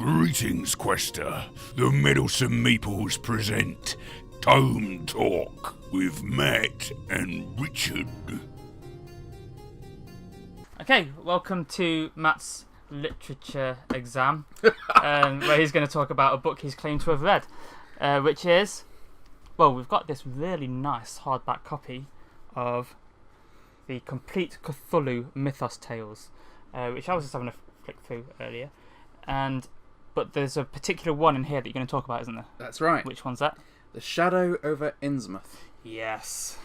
Greetings, Quester. The Meddlesome Meeples present Tome Talk with Matt and Richard. Okay, welcome to Matt's literature exam, where he's going to talk about a book he's claimed to have read, which is, well, we've got this really nice hardback copy of the Complete Cthulhu Mythos Tales, which I was just having a flick through earlier, but there's a particular one in here that you're going to talk about, isn't there? That's right. Which one's that? The Shadow Over Innsmouth. Yes.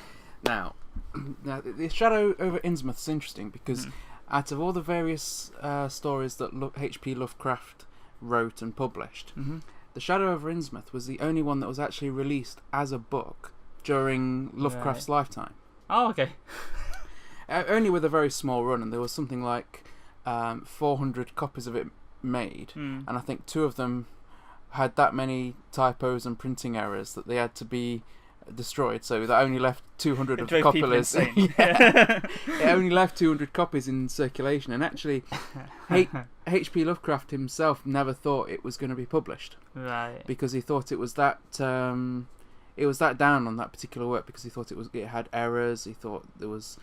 Now, the Shadow Over Innsmouth is interesting because out of all the various stories that H.P. Lovecraft wrote and published, The Shadow Over Innsmouth was the only one that was actually released as a book during Lovecraft's lifetime. Oh, okay. Only with a very small run, and there was something like 400 copies of it made, and I think 2 of them had that many typos and printing errors that they had to be destroyed, so that only left 200 of the copies. It only left 200 copies in circulation, and actually H.P. Lovecraft himself never thought it was going to be published, right? Because he thought it was that down on that particular work, because he thought it had errors. He thought there was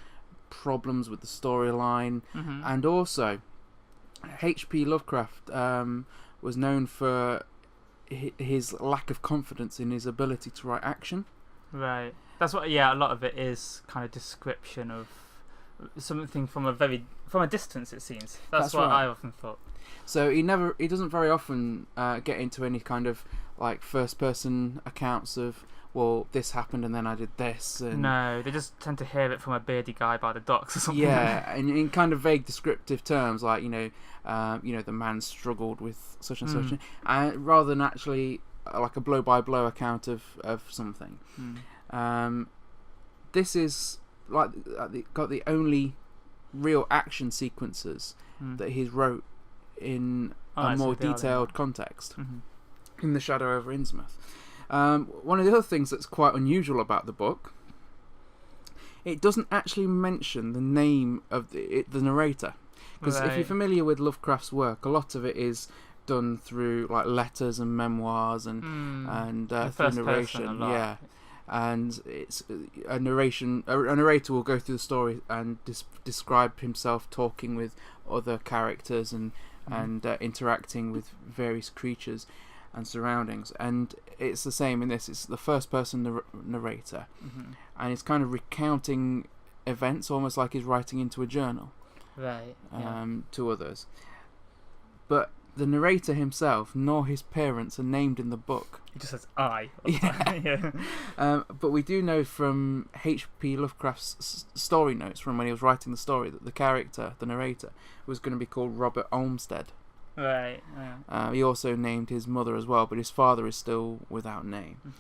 problems with the storyline, and also H.P. Lovecraft was known for his lack of confidence in his ability to write action. Right. That's what. Yeah, a lot of it is kind of description of something from a distance. It seems. That's what right. I often thought. So he doesn't very often get into any kind of like first person accounts of, well, this happened and then I did this. And no, they just tend to hear it from a beardy guy by the docks or something. Yeah, and in kind of vague descriptive terms, like the man struggled with such and such, rather than actually like a blow by blow account of something. This is like got the only real action sequences that he's wrote in a more detailed context in The Shadow Over Innsmouth. One of the other things that's quite unusual about the book, it doesn't actually mention the name of the narrator, because if you're familiar with Lovecraft's work, a lot of it is done through like letters and memoirs and through narration. Yeah, and it's a narration. A narrator will go through the story and describe himself talking with other characters and interacting with various creatures and surroundings, and it's the same in this. It's the first person narrator, and it's kind of recounting events, almost like he's writing into a journal, right? To others. But the narrator himself nor his parents are named in the book. He just says I. But we do know from H.P. Lovecraft's story notes from when he was writing the story that the character, the narrator, was going to be called Robert Olmsted. Right. He also named his mother as well, but his father is still without name.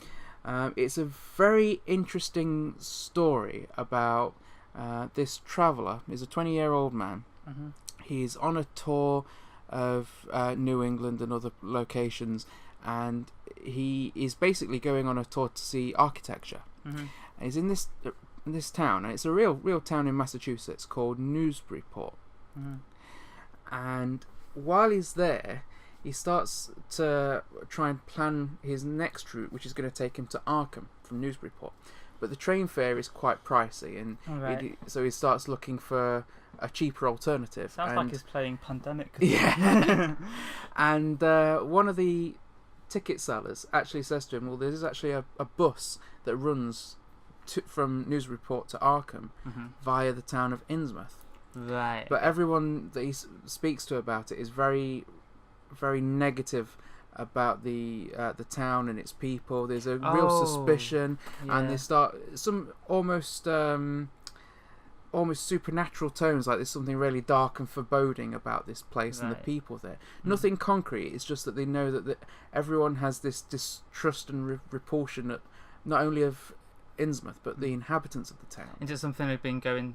It's a very interesting story about this traveller. He's a 20-year-old man. He's on a tour of New England and other locations, and he is basically going on a tour to see architecture. And he's in this town, and it's a real town in Massachusetts called Newburyport. And while he's there, he starts to try and plan his next route, which is going to take him to Arkham from Newburyport. But the train fare is quite pricey, and so he starts looking for a cheaper alternative. Sounds like he's playing Pandemic. Yeah. And one of the ticket sellers actually says to him, well, there's actually a bus that runs from Newburyport to Arkham via the town of Innsmouth. Right. But everyone that he speaks to about it is very, very negative about the town and its people. There's a real suspicion, and they start some almost supernatural tones, like there's something really dark and foreboding about this place and the people there. Nothing concrete. It's just that they know that everyone has this distrust and repulsion at not only of Innsmouth but the inhabitants of the town. Is it something they've been going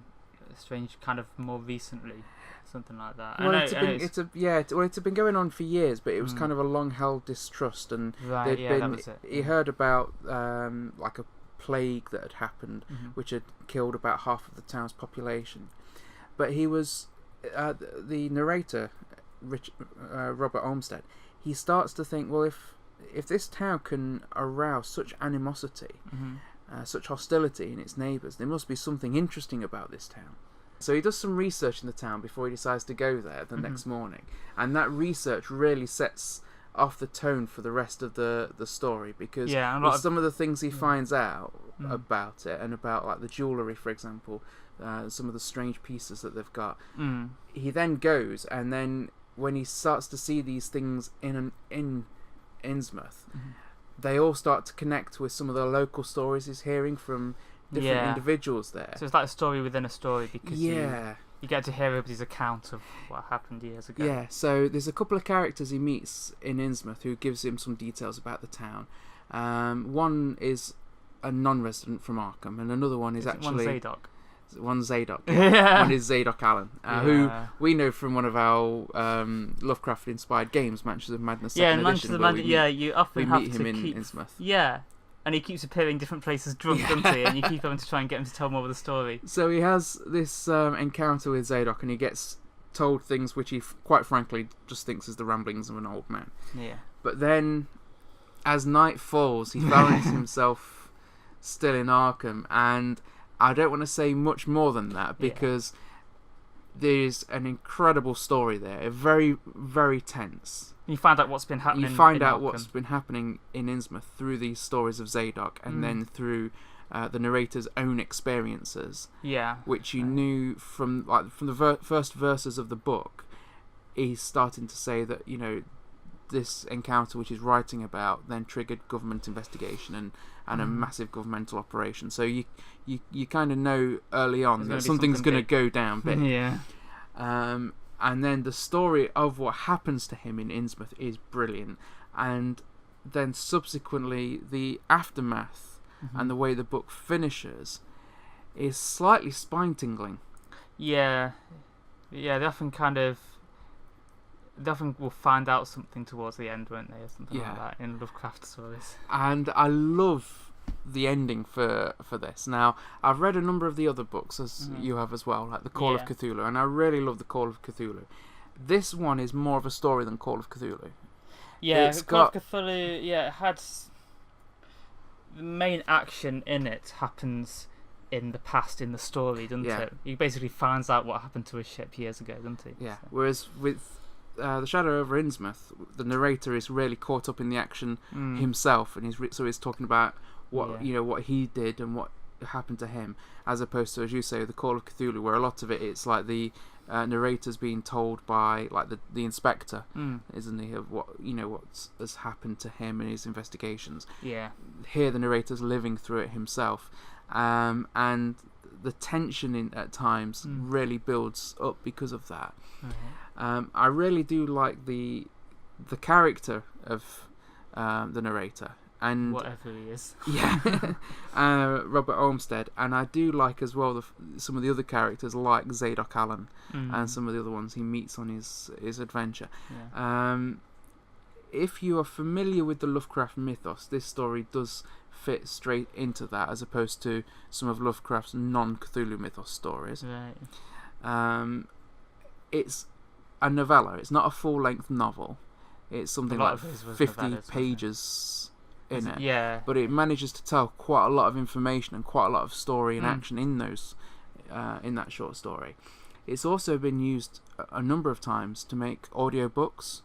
strange kind of more recently, something like that? Well, it had been going on for years, but it was kind of a long-held distrust, and that was it. He heard about like a plague that had happened, which had killed about half of the town's population. But he was the narrator, Robert Olmsted. he starts to think, well, if this town can arouse such animosity, such hostility in its neighbours, there must be something interesting about this town. So he does some research in the town before he decides to go there the next morning, and that research really sets off the tone for the rest of the story, because with some of the things he finds out about it, and about like the jewellery, for example, some of the strange pieces that they've got, he then goes, and then when he starts to see these things in Innsmouth, they all start to connect with some of the local stories he's hearing from different individuals there. So it's like a story within a story, because you get to hear everybody's account of what happened years ago. Yeah, so there's a couple of characters he meets in Innsmouth who gives him some details about the town. One is a non-resident from Arkham, and another one is actually... One Zadok. One Zadok. One is Zadok Allen, who we know from one of our Lovecraft-inspired games, Mansions of Madness 2nd Edition. You often have meet to him in keep... Innsmouth. Yeah, and he keeps appearing in different places drunk, doesn't he? And you keep having to try and get him to tell more of the story. So he has this encounter with Zadok, and he gets told things which he, quite frankly, just thinks is the ramblings of an old man. Yeah. But then, as night falls, he finds himself still in Arkham, and I don't want to say much more than that, because there's an incredible story there, very, very tense. You find out what's been happening. You find out what's been happening in Innsmouth through these stories of Zadok, and then through the narrator's own experiences. Yeah. Which you knew from the first verses of the book. He's starting to say that, you know, this encounter which he's writing about then triggered government investigation and a massive governmental operation. So you kind of know early on that something's going to go down big. Yeah. And then the story of what happens to him in Innsmouth is brilliant. And then subsequently the aftermath and the way the book finishes is slightly spine-tingling. Yeah. Yeah, they often will find out something towards the end, won't they, or something like that in Lovecraft stories. And I love the ending for this. Now, I've read a number of the other books, as you have as well, like The Call of Cthulhu, and I really love The Call of Cthulhu. This one is more of a story than Call of Cthulhu. Yeah, Call of Cthulhu, it had... The main action in it happens in the past in the story, doesn't it? He basically finds out what happened to his ship years ago, doesn't he? Yeah, whereas with... The Shadow Over Innsmouth, the narrator is really caught up in the action himself, and he's talking about what what he did and what happened to him, as opposed to, as you say, the Call of Cthulhu, where a lot of it it's like the narrator's being told by like the inspector, isn't he, of what has happened to him in his investigations. Yeah. Here the narrator's living through it himself, and the tension at times really builds up because of that. I really do like the character of the narrator, and whatever he is. Robert Olmsted, and I do like as well some of the other characters like Zadok Allen and some of the other ones he meets on his adventure. If you are familiar with the Lovecraft mythos, this story does fit straight into that, as opposed to some of Lovecraft's non-Cthulhu mythos stories. Right. It's a novella. It's not a full-length novel. It's something like 50 pages in it. Yeah. But it manages to tell quite a lot of information and quite a lot of story and action in those in that short story. It's also been used a number of times to make audiobooks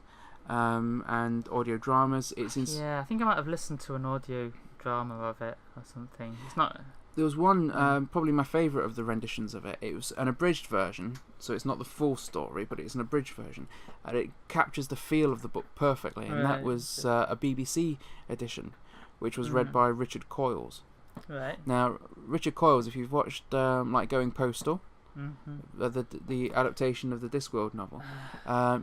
and audio dramas. I think I might have listened to an audio drama of it or something. It's not... There was one, probably my favourite of the renditions of it. It was an abridged version, so it's not the full story, but it's an abridged version, and it captures the feel of the book perfectly. And that was a BBC edition, which was read by Richard Coyles. Right. Now, Richard Coyles, if you've watched like Going Postal, the adaptation of the Discworld novel,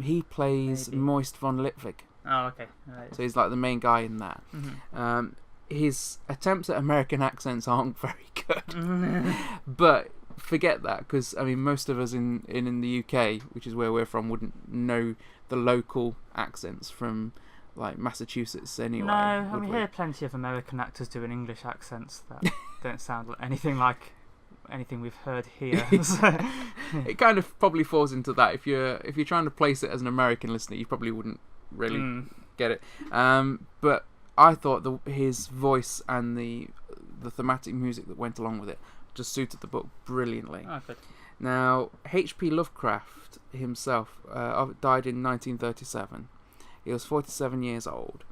he plays Moist von Lipwig. Oh, okay. Right. So he's like the main guy in that. His attempts at American accents aren't very good. But forget that, because I mean most of us in the UK, which is where we're from, wouldn't know the local accents from like Massachusetts anyway. No, we hear plenty of American actors doing English accents that don't sound anything like anything we've heard here. It kind of probably falls into that. If you're trying to place it as an American listener, you probably wouldn't really get it. But I thought his voice and the thematic music that went along with it just suited the book brilliantly. Oh, good. Now, H.P. Lovecraft himself died in 1937. He was 47 years old.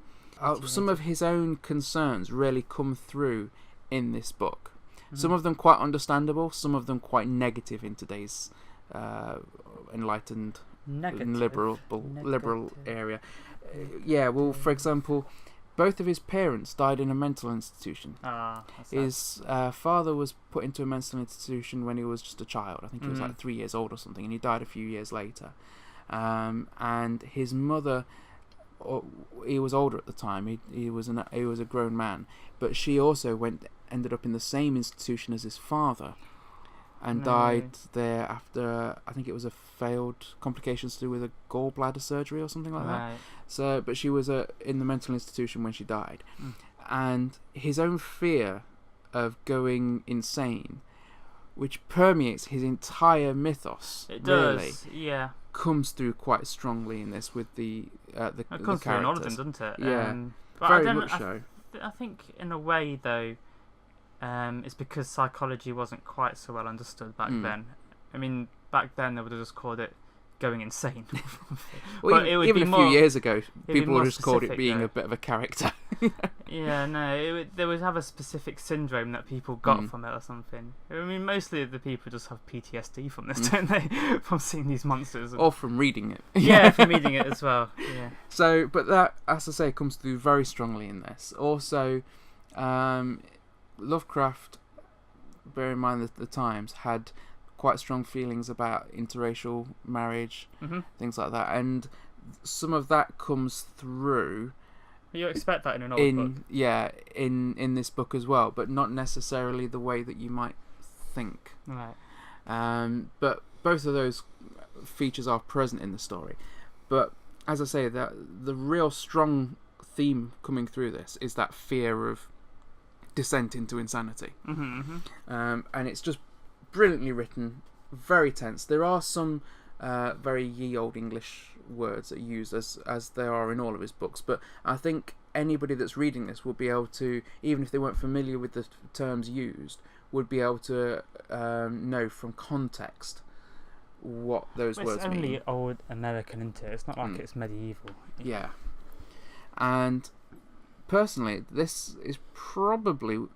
Some of his own concerns really come through in this book. Some of them quite understandable, some of them quite negative in today's enlightened and liberal area. For example, both of his parents died in a mental institution. His father was put into a mental institution when he was just a child. I think he was like 3 years old or something, and he died a few years later. And his mother, he was older at the time. He was a grown man, but she also ended up in the same institution as his father, and died there after, I think it was a failed complications to do with a gallbladder surgery or something like that. So, but she was in the mental institution when she died, and his own fear of going insane, which permeates his entire mythos. It does, yeah. Comes through quite strongly in this with the it comes through in all of them, doesn't it? Yeah, but very much so. I think in a way though, it's because psychology wasn't quite so well understood back then. I mean, back then they would have just called it going insane. Well, but even a few years ago, people would have just called it being a bit of a character. They would have a specific syndrome that people got from it or something. I mean, mostly the people just have PTSD from this, don't they? From seeing these monsters. Or from reading it. Yeah, from reading it as well. Yeah. So, but that, as I say, comes through very strongly in this. Also, Lovecraft, bear in mind that the times, had quite strong feelings about interracial marriage, things like that, and some of that comes through. You expect that in an old book. Yeah, in this book as well, but not necessarily the way that you might think. Right. But both of those features are present in the story. But as I say, the real strong theme coming through this is that fear of descent into insanity. And it's just brilliantly written, very tense. There are some very ye old English words that are used as there are in all of his books, but I think anybody that's reading this will be able to, even if they weren't familiar with the terms used, would be able to know from context what those words mean. It's only old American, isn't it? It's not like it's medieval. Yeah. And personally, this is probably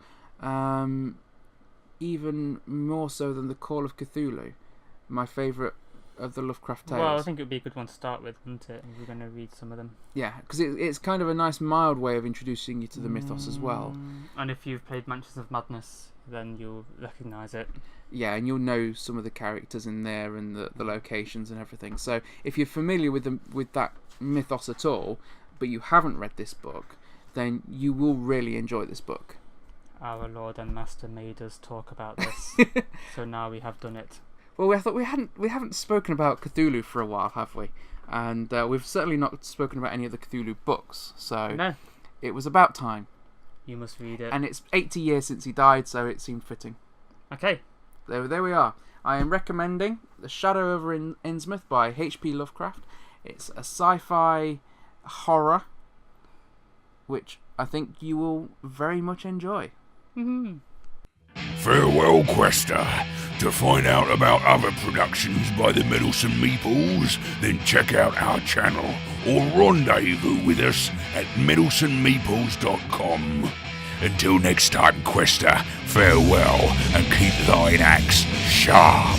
even more so than the Call of Cthulhu, my favourite of the Lovecraft tales. Well, I think it would be a good one to start with, wouldn't it? If we're going to read some of them. Yeah, because it's kind of a nice mild way of introducing you to the mythos as well. And if you've played Mansions of Madness, then you'll recognise it. Yeah, and you'll know some of the characters in there and the locations and everything. So if you're familiar with that mythos at all, but you haven't read this book, then you will really enjoy this book. Our Lord and Master made us talk about this, so now we have done it. Well, I thought we haven't spoken about Cthulhu for a while, have we? And we've certainly not spoken about any of the Cthulhu books, so no. It was about time. You must read it. And it's 80 years since he died, so it seemed fitting. Okay. There we are. I am recommending The Shadow Over Innsmouth by H.P. Lovecraft. It's a sci-fi horror, which I think you will very much enjoy. Farewell, Quester. To find out about other productions by the Meddlesome Meeples, then check out our channel or rendezvous with us at meddlesomemeeples.com. Until next time, Quester, farewell and keep thine axe sharp.